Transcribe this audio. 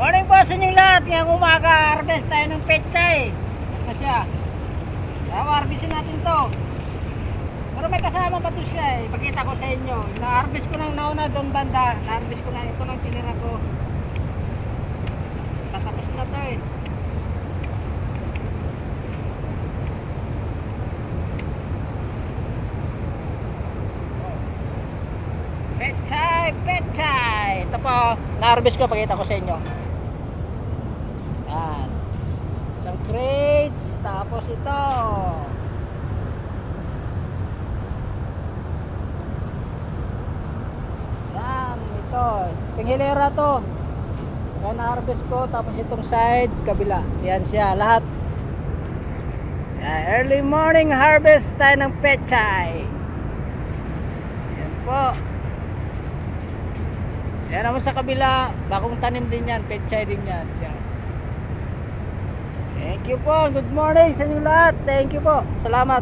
Morning po sa inyong lahat. Ngayong umaga, harvest tayo ng pechay. Ito siya. Kaya harvestin natin to. Pero may kasama pa to siya eh. Pakita ko sa inyo. Na-harvest ko ng nauna doon banda. Na-harvest ko na ito ng tinira ko. Tatapos na to eh. Pechay, pechay. Ito po, na-harvest ko, pakita ko sa inyo. Yan. Isang crates, tapos ito. Yan, ito. Tinghilera to. Yan, na-harvest ko, tapos itong side, kabila. Yan siya, lahat. Yan, early morning harvest tayo ng pechay. Yan po. Yan naman sa kabila, bagong tanim din yan, pechay din yan. Thank you po, good morning sa inyo lahat. Thank you po, salamat.